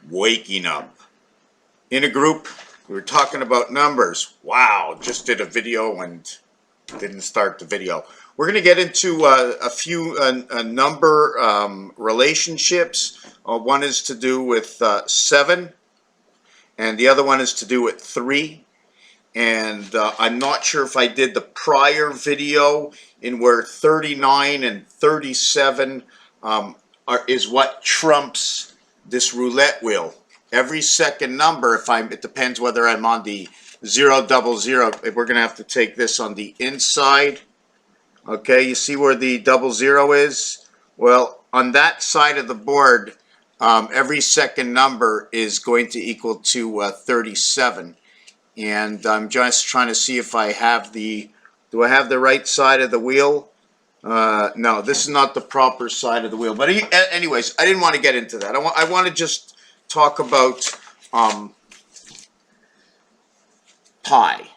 waking up. In a group, we were talking about numbers. Wow, just did a video and didn't start the video. We're going to get into a few number relationships. One is to do with 7, and the other one is to do with 3. And I'm not sure if I did the prior video in where 39 and 37 is what trumps this roulette wheel. Every second number, it depends whether I'm on the 0, 0, 0. We're going to have to take this on the inside. Okay, you see where the 0, 0 is? Well, on that side of the board, every second number is going to equal to 37. And I'm just trying to see if I have do I have the right side of the wheel? No, this is not the proper side of the wheel. But anyways, I didn't want to get into that. I want to just talk about pi.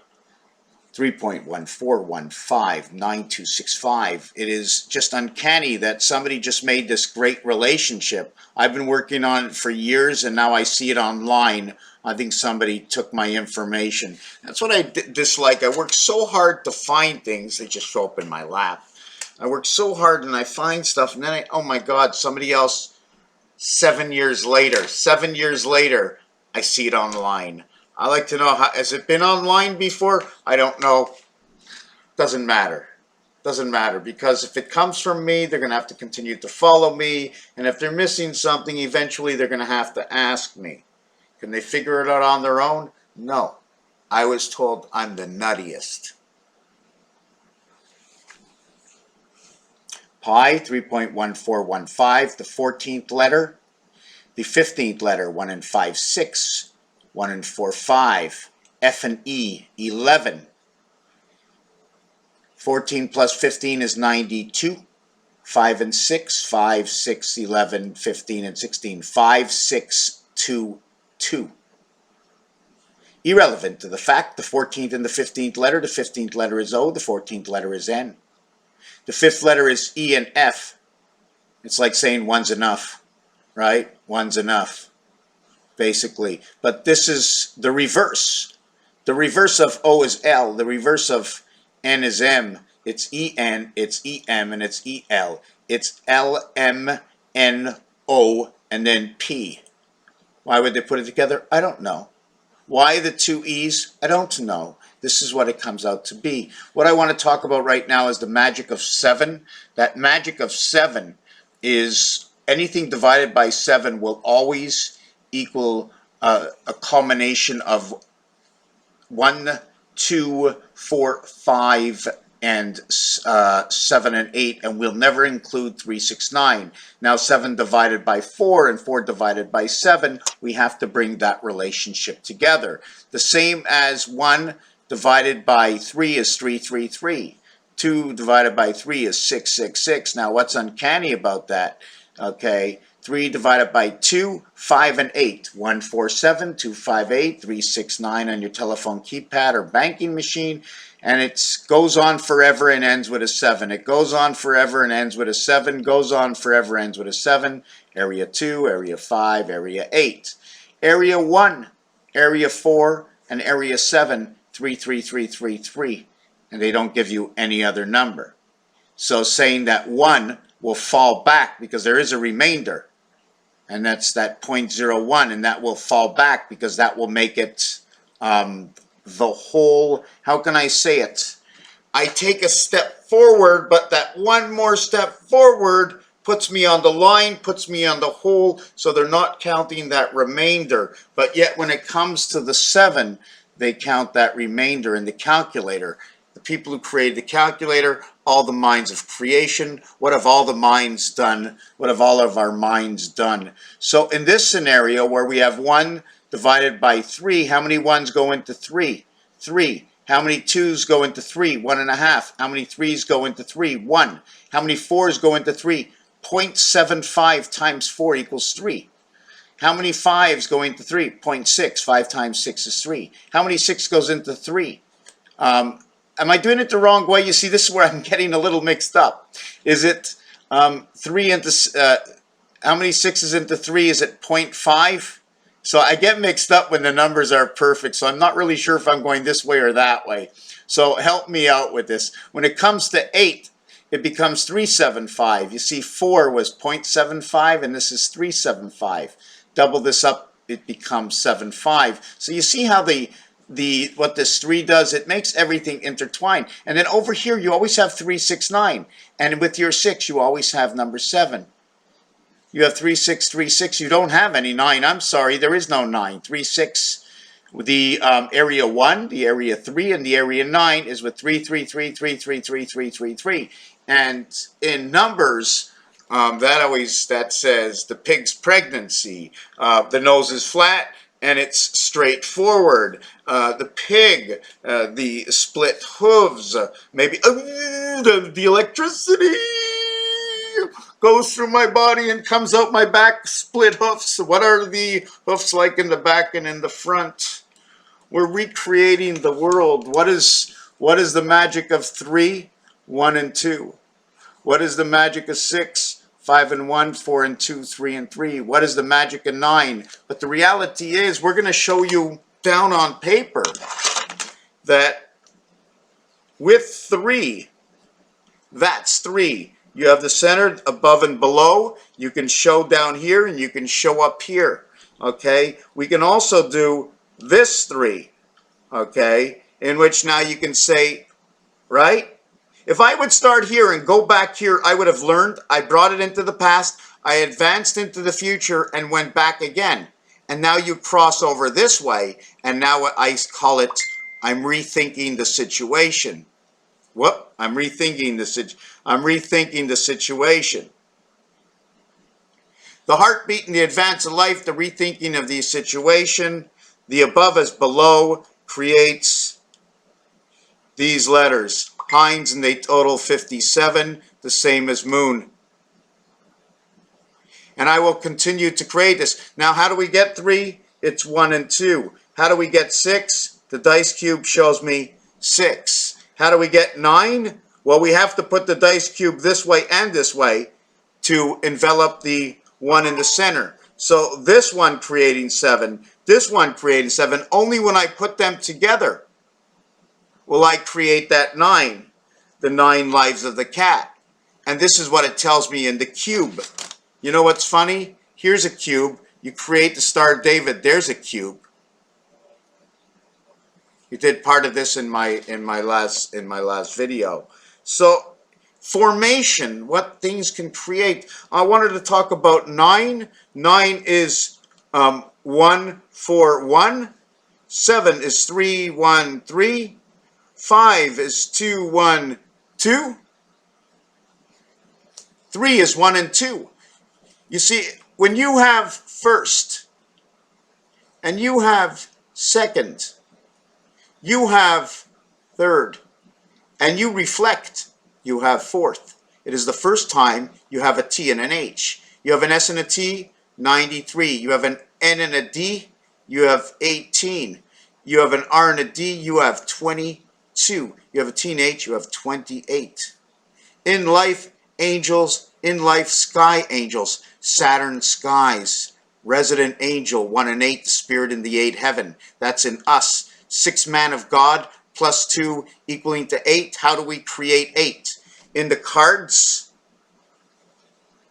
3.14159265. It is just uncanny that somebody just made this great relationship. I've been working on it for years, and now I see it online. I think somebody took my information. That's what I dislike. I work so hard to find things, they just show up in my lap. I work so hard and I find stuff, and then oh my God, somebody else 7 years later, I see it online. I like to know, has it been online before? I don't know. Doesn't matter. Doesn't matter, because if it comes from me, they're going to have to continue to follow me. And if they're missing something, eventually they're going to have to ask me. Can they figure it out on their own? No. I was told I'm the nuttiest. Pi, 3.1415, the 14th letter. The 15th letter, 1 and 5, 6. 1 and 4, 5. F and E, 11. 14 plus 15 is 92. 5 and 6, 5, 6, 11, 15, and 16. 5, 6, 2, 2. Irrelevant to the fact, the 14th and the 15th letter, the 15th letter is O, the 14th letter is N. The 5th letter is E and F. It's like saying one's enough, right? One's enough, basically. But this is the reverse. The reverse of O is L. The reverse of N is M. It's EN, it's EM, and it's EL. It's L, M, N, O, and then P. Why would they put it together? I don't know. Why the 2 E's? I don't know. This is what it comes out to be. What I want to talk about right now is the magic of 7. That magic of 7 is anything divided by 7 will always equal a culmination of 1, 2, 4, 5, and 7 and 8, and we'll never include 3, 6, 9. Now 7 divided by 4 and 4 divided by 7, we have to bring that relationship together. The same as 1 divided by 3 is 3, 3, 3. 2 divided by 3 is 6, 6, 6. Now what's uncanny about that? Okay, 3 divided by 2, 5 and 8. 1, 4, 7, 2, 5, 8, 3, 6, 9 on your telephone keypad or banking machine. And it goes on forever and ends with a 7. It goes on forever and ends with a 7. Goes on forever, ends with a 7. Area 2, area 5, area 8. Area 1, area 4, and area 7, 3, 3, 3, 3, 3. And they don't give you any other number. So saying that 1 will fall back because there is a remainder. And that's that 0.01, and that will fall back because that will make it the whole, how can I say it? I take a step forward, but that one more step forward puts me on the line, puts me on the whole, so they're not counting that remainder. But yet when it comes to the 7, they count that remainder in the calculator. The people who created the calculator, all the minds of creation, what have all the minds done? What have all of our minds done? So in this scenario where we have 1 divided by 3, how many 1s go into 3? 3. How many 2s go into 3? 1.5. How many 3s go into 3? 1. How many 4s go into 3? 0.75 times 4 equals 3. How many 5s go into 3? 0.6. 5 times 6 is 3. How many 6 goes into 3? Am I doing it the wrong way? You see, this is where I'm getting a little mixed up. Is it 3 into, how many 6s into 3? Is it 0.5? So I get mixed up when the numbers are perfect. So I'm not really sure if I'm going this way or that way. So help me out with this. When it comes to 8, it becomes 375. You see 4 was 0.75 and this is 375. Double this up, it becomes 75. So you see how what this 3 does, it makes everything intertwined. And then over here you always have 369. And with your 6 you always have number 7. You have 3636. You don't have any 9. I'm sorry, there is no 9. 36. The area 1, the area 3, and the area 9 is with 333333333. And in numbers, that says the pig's pregnancy. The nose is flat and it's straightforward. The pig, the split hooves, maybe the electricity goes through my body and comes out my back, split hoofs. What are the hoofs like in the back and in the front? We're recreating the world. What is the magic of 3, 1 and 2? What is the magic of 6, 5 and 1, 4 and 2, 3 and 3? What is the magic of 9? But the reality is we're going to show you down on paper that with 3, that's 3. You have the center above and below. You can show down here and you can show up here. Okay? We can also do this 3. Okay? In which now you can say, right? If I would start here and go back here, I would have learned. I brought it into the past. I advanced into the future and went back again. And now you cross over this way. And now I call it, I'm rethinking the situation. Whoop, I'm rethinking the situation. The heartbeat and the advance of life, the rethinking of the situation, the above as below creates these letters. Heinz, and they total 57, the same as moon. And I will continue to create this. Now, how do we get 3? It's 1 and 2. How do we get 6? The dice cube shows me 6. How do we get 9? Well, we have to put the dice cube this way and this way to envelop the 1 in the center. So this one creating 7, this one creating 7, only when I put them together will I create that 9, the 9 lives of the cat. And this is what it tells me in the cube. You know what's funny? Here's a cube. You create the Star of David. There's a cube. You did part of this in my last video. So formation, what things can create. I wanted to talk about 9. 9 is 1, 4, 1. 7 is 3, 1, 3. 5 is 2, 1, 2. 3 is 1 and 2. You see, when you have first and you have second, you have third, and you reflect, you have fourth. It is the first time you have a T and an H. You have an S and a T, 93. You have an N and a D, you have 18. You have an R and a D, you have 22. You have a T and H, you have 28. In life, angels. In life, sky angels. Saturn skies. Resident angel, 1 and 8, the spirit in the 8 heaven. That's in us. 6 man of God plus 2 equaling to 8. How do we create 8? In the cards,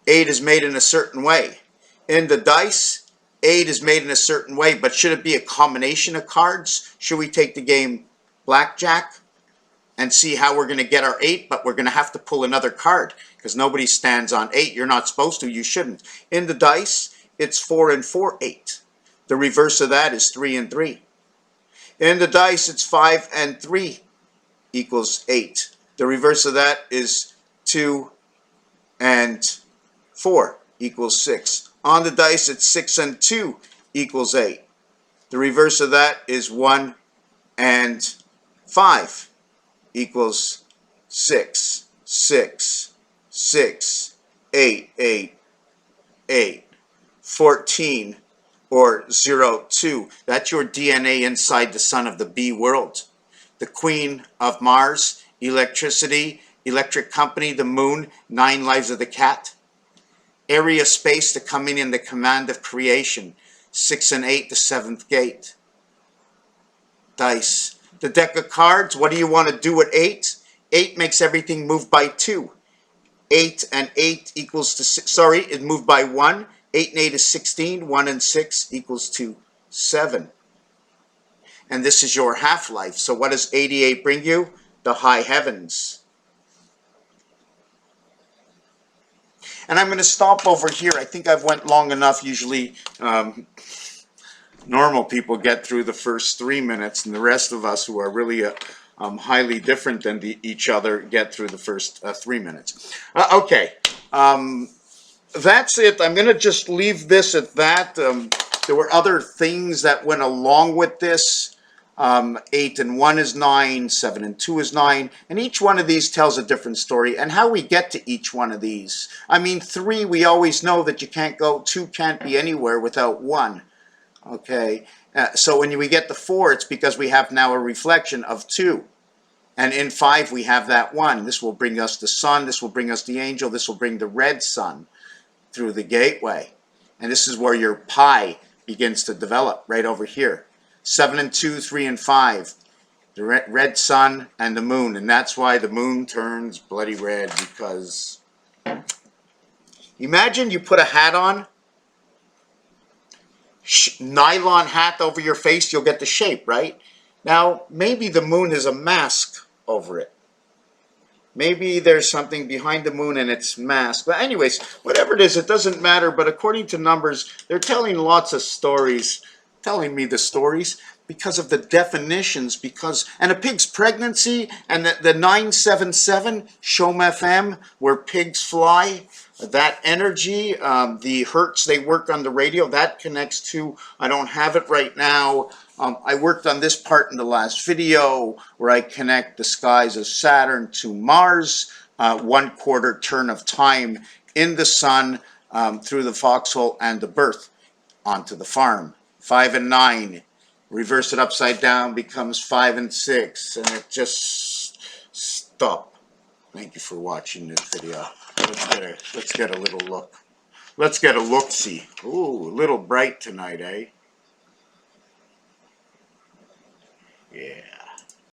8 is made in a certain way. In the dice, 8 is made in a certain way. But should it be a combination of cards? Should we take the game blackjack and see how we're going to get our 8? But we're going to have to pull another card because nobody stands on 8. You're not supposed to. You shouldn't. In the dice, it's 4 and 4, 8. The reverse of that is 3 and 3. In the dice, it's 5 and 3 equals 8. The reverse of that is 2 and 4 equals 6. On the dice, it's 6 and 2 equals 8. The reverse of that is 1 and 5 equals 6. 6, 6, 8, 8, 8. 14. Or 0, 2. That's your DNA inside the sun of the bee world. The queen of Mars, electricity, electric company, the moon, 9 lives of the cat. Area space, the coming in the command of creation. 6 and 8, the 7th gate. Dice. The deck of cards, what do you want to do at 8? 8 makes everything move by 2. 8 and 8 equals to 6. Sorry, it moved by 1. 8 and 8 is 16. 1 and 6 equals to 7. And this is your half-life. So what does 88 bring you? The high heavens. And I'm going to stop over here. I think I've went long enough. Usually normal people get through the first 3 minutes, and the rest of us who are really highly different than each other get through the first 3 minutes. Okay, that's it. I'm going to just leave this at that. There were other things that went along with this. 8 and 1 is 9, 7 and 2 is 9, and each one of these tells a different story, and how we get to each one of these. I mean, 3, we always know that you can't go, 2 can't be anywhere without 1. Okay, so when we get the 4, it's because we have now a reflection of 2. And in 5, we have that 1. This will bring us the sun, this will bring us the angel, this will bring the red sun through the gateway. And this is where your pi begins to develop, right over here. 7 and 2, 3 and 5. The red sun and the moon. And that's why the moon turns bloody red, because imagine you put a hat on, nylon hat over your face, you'll get the shape, right? Now, maybe the moon is a mask over it. Maybe there's something behind the moon and it's masked. But anyways, whatever it is, it doesn't matter. But according to numbers, they're telling lots of stories, telling me the stories because of the definitions, and a pig's pregnancy, and the 977 Shom FM, where pigs fly, that energy, the hertz they work on the radio, that connects to, I don't have it right now, I worked on this part in the last video, where I connect the skies of Saturn to Mars, 1/4 turn of time in the sun, through the foxhole and the birth onto the farm. 5 and 9. Reverse it upside down, becomes 5 and 6, and it just stop. Thank you for watching this video. Let's get a little look. Let's get a look-see. Ooh, a little bright tonight, eh? Yeah.